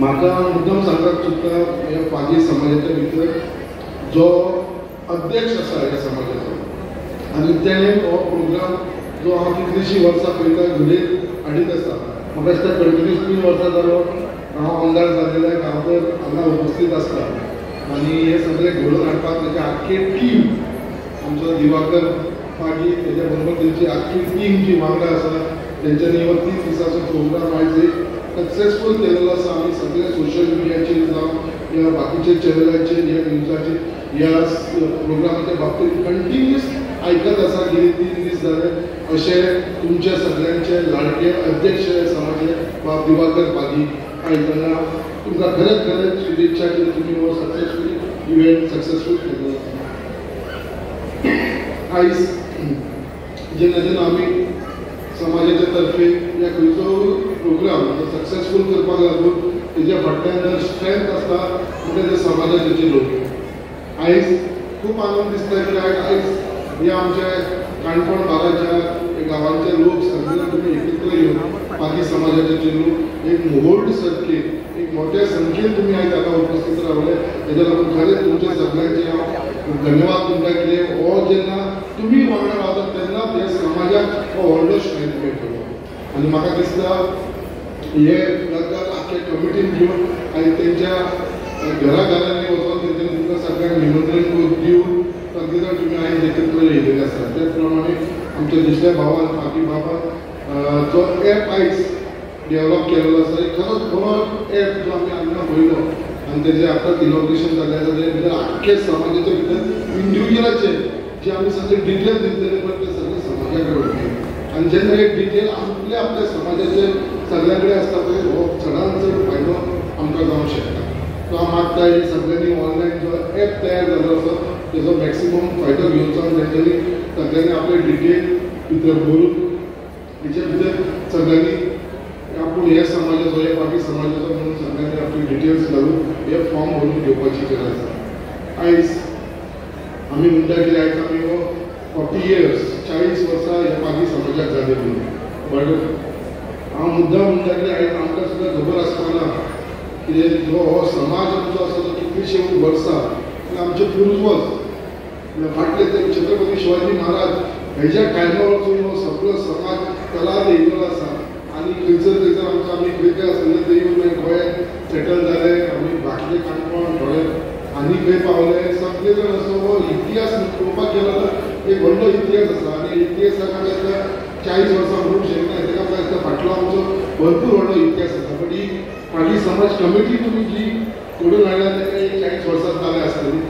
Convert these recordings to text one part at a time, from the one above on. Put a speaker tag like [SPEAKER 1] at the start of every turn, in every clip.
[SPEAKER 1] म्हाका मुद्दम सांगपाक सोदता ह्या पागी समाजाच्या भितर जो अध्यक्ष आसा ह्या समाजाचो आनी तेणें हो प्रोग्राम जो हांव कितलींशीं वर्सां पळयता घडये हाडीत आसा. म्हाका दिसता कंटिन्यूस 3 वर्सां जालो हांव आमदार जाल्लेले हांव तर हांगा उपस्थित आसता आनी हे सगळे घडोवन हाडपाक तेजे आख्खी टीम आमचो दिवाकर पागी तेज्या बरोबर तेंची आख्खी टीम जी वांगडा आसा तेंच्यांनी हो 3 दिसाचो प्रोग्राम आयज सक्सेसफूल केलेलो आसा. आमी सगळे सोशल मिडियाचेर जावं या बाकीच्या चॅनलांचेर ह्या न्यूजाचेर ह्या प्रोग्रामाच्या बाबतींत कंटिन्यूस आयकत आसा. गेली 3 दीस जाले अशें तुमच्या सगळ्यांचे लाडके अध्यक्ष समाजे वा दिवाकर पागी आयज तेन्ना तुमकां खरेंच शुभेच्छा की तुमी हो सक्सेसफूल इव्हेंट सक्सेसफूल केलो. आयज जेन्ना आमी समाजाच्या तर्फे या खंयचो प्रोग्राम सक्सेसफूल करपाक लागून तेज्या फाटल्यान जर स्ट्रेंथ आसता म्हणजे ते समाजाचे लोक. आयज खूब आनंद दिसता की आयज ह्या आमच्या काणकोण भागाच्या गांवांचे लोक सगळे तुमी एकत्र येवन पागी समाजाचे लोक एक मोहोल्ड सर्केट एक मोठ्या संख्येन तुमी आयज हांगा उपस्थित रावले तेज्या लागून खरेंच तुमच्या सगळ्यांचे हांव धन्यवाद तुमकां कितें हो जेन्ना तुमी वांगडा रावतात तेन्ना ह्या समाजाक हो व्हडलो स्ट्रेंथ मेळटलो. आनी म्हाका दिसता हे प्रकार आख्या कमिटीन घेवन आयज तेंच्या घराघरांनी वचून तेंच्यांनी तुमकां सगळ्यांक निमंत्रण दिवन सगळे तुमी आयज एकत्र येयलेले आसा. त्याच प्रमाणे आमच्या दुसऱ्या भावान पागी बाबा जो एप आयज डेवलप केलेलो आसा एक खरोच बरो एप जो आमी हांगा पळयलो आनी तेजें आतांच इनॉग्रेशन जाल्लें आसा तेजे भितर आख्खे समाजाच्या भितर इंडिविज्युअलाचे जे आमी सगळे डिटेल दितले पळय ते सगळे समाजा कडेन वतले आनी जेन्ना एक डिटेल आपल्या समाजाचे सगळ्या कडेन आसता पळय हो चडांत चड फायदो आमकां जावंक शकता. सो हांव मागता ही सगळ्यांनी ऑनलायन जो एप तयार जाल्लो आसा तेजो मॅक्सिमम फायदो घेवचो आनी तेंच्यांनी सगळ्यांनी आपले डिटेल भितर भरून तेच्या भितर सगळ्यांनी आपूण हे समाजाचो हे पागी समाजाचो म्हणून सगळ्यांनी आपली डिटेल्स घालून हे फॉर्म भरून घेवपाची गरज आसा. आयज आमी म्हणटा की आयज आमी हो 40 years 40 वर्सां ह्या पागी समाजाक जालेली बट हांव मुद्दाम म्हणटा की आयज आमकां सुद्दां खबर आसपाना की जो हो समाज आमचो आसा तो कितलींशीं वर्सां आमचे पुर्वज फाटले ते छत्रपती शिवाजी महाराज हेज्या टायमार वचून हो सगळो समाज कला येयल्लो आसा आनी खंयसर आमकां आमी खंय सगळे ते येवन गोंयांत सेटल जाले आमी बाकीचे काणकोण थोडे आनी खंय पावले सगळे जण असो हो इतिहास पळोवपाक गेलो जाल्यार एक व्हडलो इतिहास आसा आनी इतिहासाक आमी आतां 40 वर्सां म्हणूंक शकना तेका आमकां दिसता फाटलो आमचो भरपूर व्हडलो इतिहास आसा. बट ही पागी समाज कमिटी तुमी जी घडोवन हाडल्या तेका एक 40 वर्सां जाले आसतली.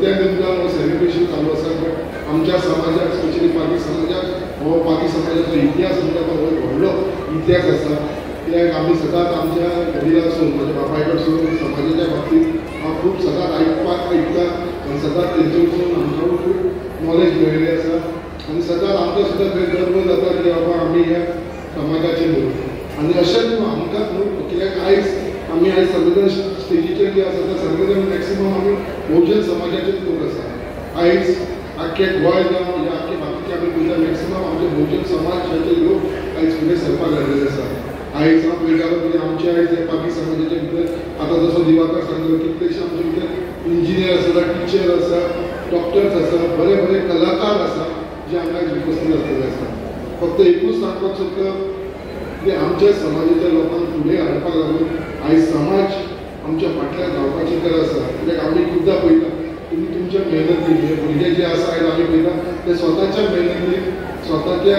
[SPEAKER 1] त्या निमतान हो सेलिब्रेशन चालू आसा. बट आमच्या समाजाक स्पेशली पागी समाजाक हो पागी समाजाचो इतिहास म्हणटा तो व्हडलो इतिहास आसा. कित्याक आमी सदांच आमच्या वडिलांसून म्हज्या बापाय कडसून समाजाच्या बाबतींत हांव खूब सदांच ऐकता आनी सदांच तेंचे वचून आमकां खूब नॉलेज मेळिल्लें आसा आनी सदांच आमकां सुद्दां खंय गर्व जाता की बाबा आमी ह्या समाजाचे लोक आनी अशेंच न्हू आमकां न्हू कित्याक आयज आमी आयज सगळे जाण स्टेजीचेर जे आसा ते सगळे जाण मॅक्सिमम आमी बहुजन समाजाचेच लोक आसा. आयज आख्खे गोंय जावं या आख्खे बाकीचे आमी पळयता मॅक्सिमम आमचे बहुजन समाजाचे लोक आयज फुडें सरपाक लागलेले आसा. आयज हांव पळयतालो की आमचे आयज हे पागी समाजाच्या भितर आतां जसो दिवाकर सांगलो कितलेशे आमचे भितर इंजिनियर आसा टिचर आसा डॉक्टर्स आसा बरे बरे कलाकार आसा जे हांगा उपस्थित आसलेले आसा. फक्त एकूच सांगपाक सोदता की आमच्या समाजाच्या लोकांक फुडें हाडपाक लागून आयज समाज आमच्या फाटल्यान धांवपाची गरज आसा. कित्याक आमी खुबदां पळयता तुमी तुमच्या मेहनतीन भुरगे जे आसा आयज आमी पळयता ते स्वताच्या मेहनतीन स्वताच्या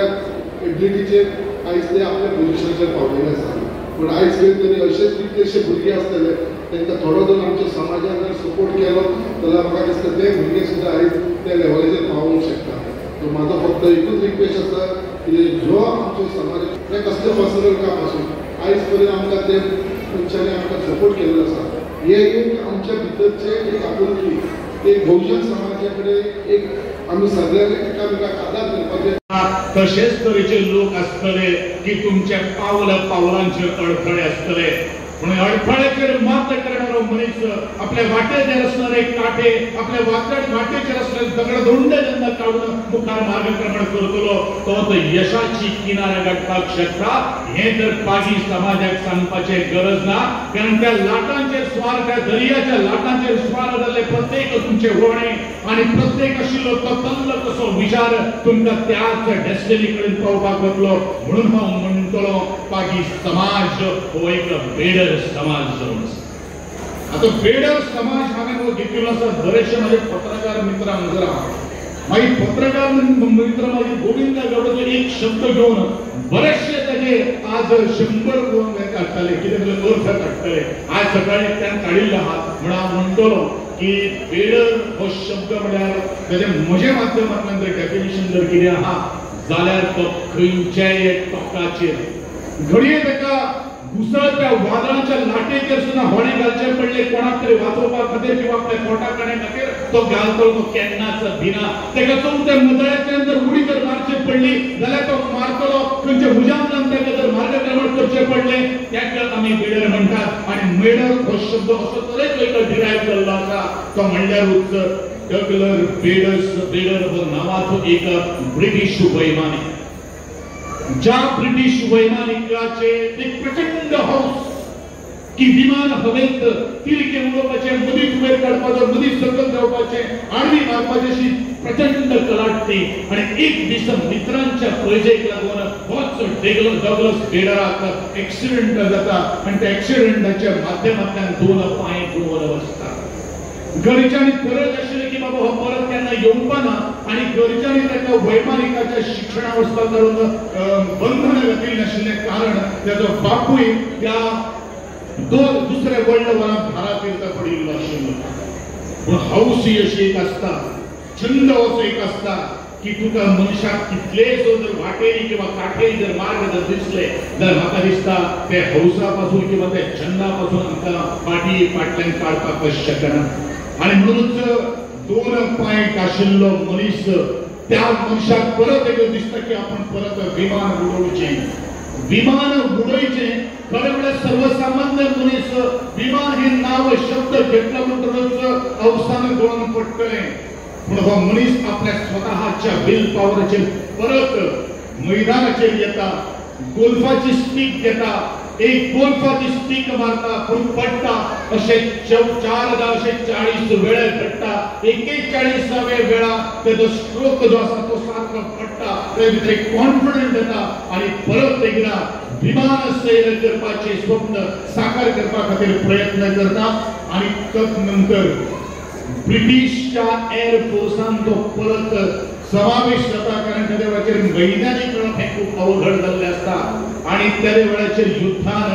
[SPEAKER 1] एबिलिटीचेर आयज ते आपल्या पोजिशनाचेर पावलेले आसा. पूण आयज खंय तरी अशेच कितलेशे भुरगे आसतले तांकां थोडो जर आमच्या समाजान जर सपोर्ट केलो जाल्यार म्हाका दिसता ते भुरगे सुद्दां आयज त्या लेवलाचेर पावूंक शकता. सो म्हाजो फक्त एकूच रिक्वेस्ट आसा की जो आमचो समाज तें कसलें पर्सनल काम आसूं आयज पर्यंत आमकां ते मनशांनी आमकां सपोर्ट केल्लो आसा. हे एक आमच्या भितरचे एक आपुलकी एक बहुजन समाजा कडेन एक आमी सगळ्यांक एकामेकाक आदार करपाचें
[SPEAKER 2] तशेच तरेचे लोक आसतले की तुमच्या पावलांचेर अडखळे आसतले म्हणून अडथळ्याचेर मात करणारो मनीस आपल्या वाटेचेर असणारे काटे आपल्या वाटेचेर असणारे दगडधोंड जेन्ना काडून मुखार मार्गक्रमण करतलो तो यशाची किनार गाठपाक शकता हे तर पागी समाजाक सांगपाचे गरज ना कारण त्या लाटांचेर स्वार त्या दर्याच्या लाटांचेर स्वार जाल्ले प्रत्येक तुमचे वणे आणि प्रत्येक आशिल्लो तो तल्ल कसो विचार तुमकां त्याच डेस्टिनी कडेन पावपाक वतलो म्हणून हांव म्हणटलो पागी समाज हो एक बेडर समाज जावन आता बेडर समाज हांवें घेतिल्लो आसा बरेचशे माझे पत्रकार मित्र हांगासर आहा मागीर पत्रकार मित्र माझे गोविंद गवडो एक शब्द घेवन बरेचशे ताजे आज 100 काडटाले कितें तरी अर्थ काडटाले आज सकाळी त्यान काडिल्लो आहा म्हणून हांव म्हणटलो की बेडर हो शब्द म्हळ्यार ताजे म्हजे माध्यमांतल्यान जर डेफिनेशन जर कितें आहा जाल्यार तो खंयच्याय टोकाचेर घडये ताका घुसळत्या वादळाच्या लाटेचेर सुद्दां होणे घालचे पडले कोणाक तरी वाचोवपा खातीर किंवा आपल्या पोटा काडण्या खातीर तो घालतलो तो केन्नाच भिना ताका चवथ्या मजळ्याचेर जर उडी जर मारची पडली जाल्यार तो मारतलो खंयच्या हुजांतल्यान ताका जर मार्गक्रमण करचे पडले त्याक आमी बेडर म्हणटात आनी बेडर हो शब्द असो तरेचो एक डिरायव्ह जाल्लो आसा तो म्हणल्यारूच डगलर बेडर हो नांवाचो एक ब्रिटीश वैमानिक ज्या ब्रिटिश वैमानिकाचे एक प्रचंड हौस की विमान हवेत तिरके उडोवपाचे मदींच वयर काडपाचो मदींच सकल जावपाचे आडवी मारपाची अशी प्रचंड कलाटणी आणि एक दीस मित्रांच्या प्रजेक लागून होच डगलस बेडराक एक्सिडेंट जाता आणि त्या एक्सिडेंटाच्या माध्यमांतल्यान 2 पांय गुंवून बसता घरच्यांनी गरज आशिल्ली की बाबा हो परत केन्ना येवपा ना आणि घरच्यांनी ताका वैमानिकाच्या शिक्षणा वचपा करून बंधन घातिल्लें नाशिल्लें कारण ताजो बापूय त्या दुसऱ्या व्हडल्या वरांत भारा फिरता पडिल्लो आशिल्लो पूण हौस ही अशी एक आसता छंद असो एक आसता की तुका मनशाक कितलेय जर वाटेरी किंवा काटेरी जर मार्ग जर दिसले जाल्यार म्हाका दिसता ते हौसा पासून किंवा ते छंदा पासून आमकां फाटल्यान काडपाक शकना आणि म्हणूनच 2 पांय आशिल्लो मनीस त्या मनशाक परत एक दिसता की आपण परत विमान उडोवचे खरे म्हळ्यार सर्वसामान्य मनीस विमान हे नाव शब्द घेतला म्हणटच अवसान गळून पडटले पण हो मनीस आपल्या स्वतःच्या विल पॉवरचेर परत मैदानाचेर येता गोल्फाची स्टिक घेता एक गोल्फाची स्टिक मारता पूण पडटा अशे 40 वेळा पडटा 41व्या वेळा तेजो स्ट्रोक जो आसा तो सारको पडटा ते भितर एक कॉन्फिडंट येता आणि परत एकदा विमान सैर करपाचे स्वप्न साकार करपा खातीर प्रयत्न करता आणि तदनंतर ब्रिटिशच्या एअर फोर्सान तो परत समावेश जाता कारण त्या वेळाचेर मैदानी खेळप हे खूप अवघड जाल्लें आसता आणि त्या वेळाचेर युद्धान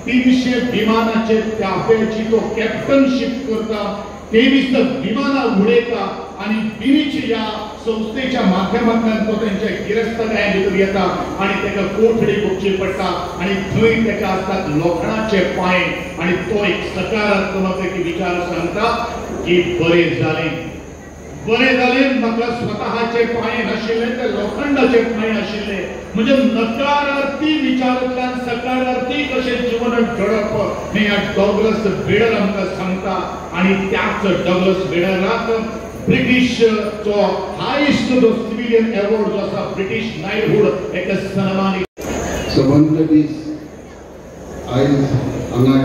[SPEAKER 2] 300 विमानाचे ताफ्याची तो कॅप्टनशिप करता 23 विमानां उडयता आणि बिनीच या संस्थेच्या माध्यमांतल्यान तो त्यांच्या गिरस्ताकाय भितर येता आणि ताका कोठडी भोगची पडटा आणि थंय ताका आसतात लोखणाचे पांय आणि तो एक सकारात्मक एक विचार सांगता की बरें जालें म्हाका स्वतःचे पांय नाशिल्ले ते लोखंडाचे पांय आशिल्ले म्हणजे नकारार्थी विचारांतल्यान सकारार्थी कशें जीवन घडप हे डगलस बेडर आमकां सांगता आणि त्याच डगलस बेडराक ब्रिटिश जो हायेस्ट जो सिव्हिलियन अवॉर्ड जो आसा ब्रिटिश नायटहूड एक सन्मानीत
[SPEAKER 1] सबंद दीस आयज हांगा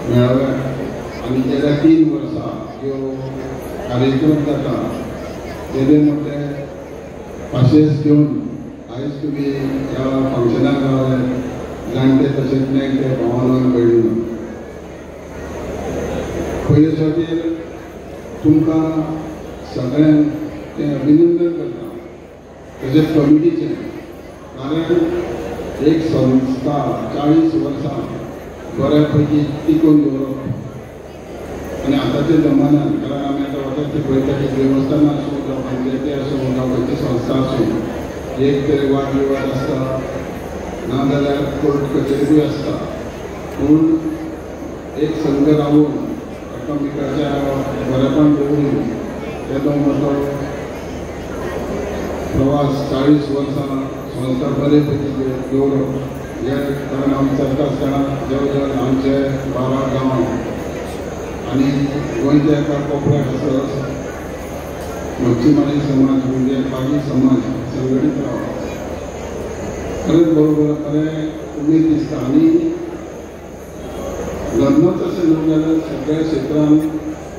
[SPEAKER 1] मेळाव्यात आनी गेल्या 3 वर्सां ह्यो कार्यक्रम जाता तेदे मोठे पाशेस घेवन आयज तुमी ह्या फंक्शनाक रावले जाणटे तशेंच नेणटे भावांनो भयणींनो पयले फावटीर तुमकां सगळ्यांक तें अभिनंदन करता तशेंच कमिटीचें कारण एक संस्था 40 वर्सां बऱ्या पैकी टिकोवन दवरप आणि आतांच्या जमान्यात कारण आमी आतां वतात ते पळयता की देवस्थानां आसूं जावं पंचायती आसूं जावं खंयची संस्था आसूं एक तरी वाद विवाद आसता नाजाल्यार कोर्ट कचेरीय आसता पूण एक संघ रावून एकामेकाच्या बरेपण दवरून येदो मोठो प्रवास 40 वर्सां संस्था बरे पैकी दवरप हे कारण आमी चलता आसतना जवळ जवळ आमचे 12 गांव आनी गोंयच्या एका कोपऱ्याक असो मच्छीमारी समाज म्हणजे पागी समाज संघटीत रावता. खरेंच बरोबर खरें उमेद दिसता. आनी लग्नच अशें न्हू जाल्यार सगळ्या क्षेत्रांत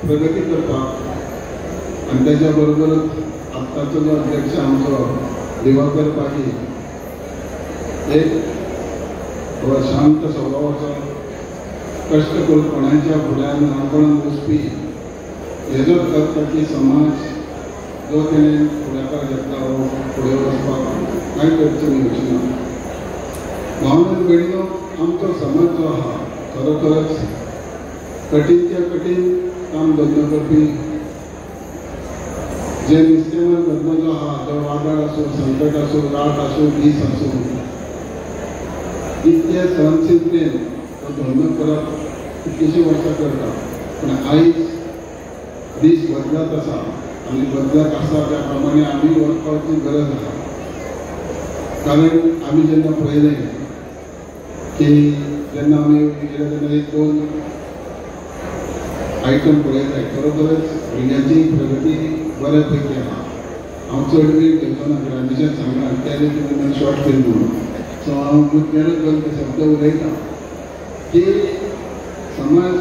[SPEAKER 1] प्रगती करपाक आनी तेच्या बरोबरच आत्ताचो जो अध्यक्ष आमचो दिवाकर पागी एक शांत स्वभावाचो कश्ट करून कोणाच्या फुड्यान रांपणान बसपी हेजोच करता की समाज जो तेणें फुडाकार घेतला हो फुडें वचपाक कांय अडचणी येवची ना. भावना भयणीनो, आमचो समाज जो आहा खरोखरच कठीणच्या कठीण काम धंदो करपी जे नुस्तेमार धंदो जो आहा तो वादळ आसूं संकट आसूं रात आसूं दीस आसूं इतले सहनशीलतेन तो धंदो करप कितलींशीं वर्सां करता. पूण आयज दीस बदलत आसा आनी बदलत आसा त्या प्रमाणे आमी वचपाची गरज आसा. कारण आमी जेन्ना पळयलें की जेन्ना आमी गेले तेन्ना एक 2 आयटम पळयले खरोखरच भुरग्यांची प्रगती बऱ्या पैकी आहा. हांव चड वेळ घेवचो ना ग्रॅज्युएशन सांगला त्याने तुमी शॉर्ट फिल्म म्हणून सो हांव मुद्देनूच 2 शब्द उलयता की समाज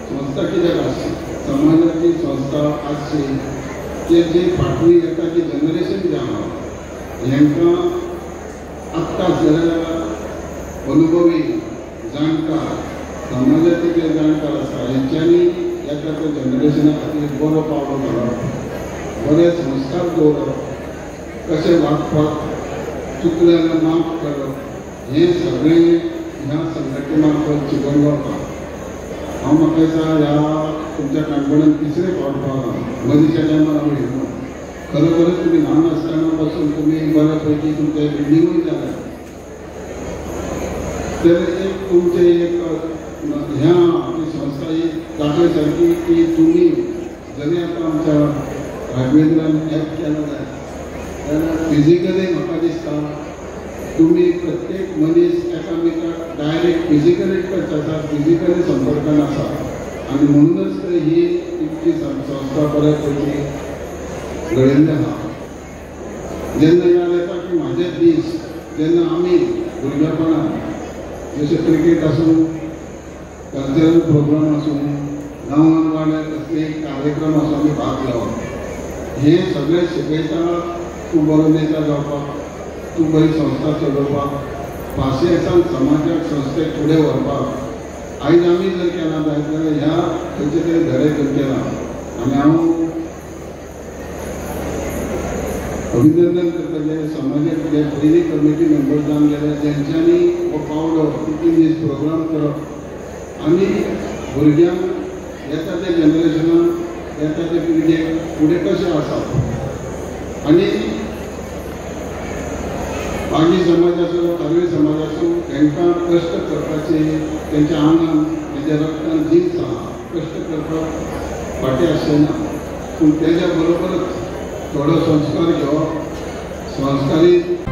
[SPEAKER 1] संस्था कित्याक आसची. समाजाची संस्था आसची की जी फाटली येता की जनरेशन जें आहा हेंकां आत्तां जाल्यार अनुभवी जाणकार समाजाचे जे जाणकार आसा हेंच्यांनी येता त्या जनरेशना खातीर बरो पावलो घालप, बरे संस्कार दवरप, कशें वागपाक, चुकलें जाल्यार माफ करप हें सगळें ह्या संघटने मार्फत शिकून वता. हांव म्हाका दिसता ह्या तुमच्या काणकोणांत तिसरे फावट मदींच्या टायमार हांव येयलो. खरोखरच तुमी ल्हान आसतना पासून तुमी बऱ्या पैकी तुमचे बिल्डिंगूय जाल्या तर एक तुमचे एक ह्या संस्था एक दाखय सारकी की तुमी जरी आतां आमच्या राघवेंद्रान ॲप केला जाल्यार फिजिकली म्हाका दिसता तुमी प्रत्येक मनीस एकामेकाक डायरेक्ट फिजिकली टच आसा, फिजिकली संपर्कान आसा आनी म्हणूनच तर ही तुमची संस्था बऱ्या पैकी घडयल्ली आहा. जेन्ना याद येता की म्हाजे दीस जेन्ना आमी भुरगेपणान जशें क्रिकेट आसूं, कल्चरल प्रोग्राम आसूं, गांवांत वाड्यार कसले कार्यक्रम आसूं आमी भाग घेवप हें सगळें शिकयता. तूं बरो नेता जावपाक, तूं बरी संस्था चलोवपाक, पासियेसान समाजाक संस्थेक फुडें व्हरपाक आयज आमी जर केला जायत जाल्यार ह्या खंयचे तरी धडे केला. आनी हांव अभिनंदन करता जे समाजाक जे पयलीं कमिटी मेंबर जावन गेले तेंच्यांनी हो पावलो 3 दीस प्रोग्राम करप आनी भुरग्यांक येता त्या जनरेशनाक येता त्या पिळगेक फुडें कशें आसाप आनी पागी समाज आसूं कार्वी समाज आसूं तांकां कश्ट करपाची तेंच्या आंगान तेंच्या रक्तान जीत आहा. कश्ट करपाक फाटीं आसचें ना. पूण तेज्या बरोबरच थोडो संस्कार घेवप संस्कारीत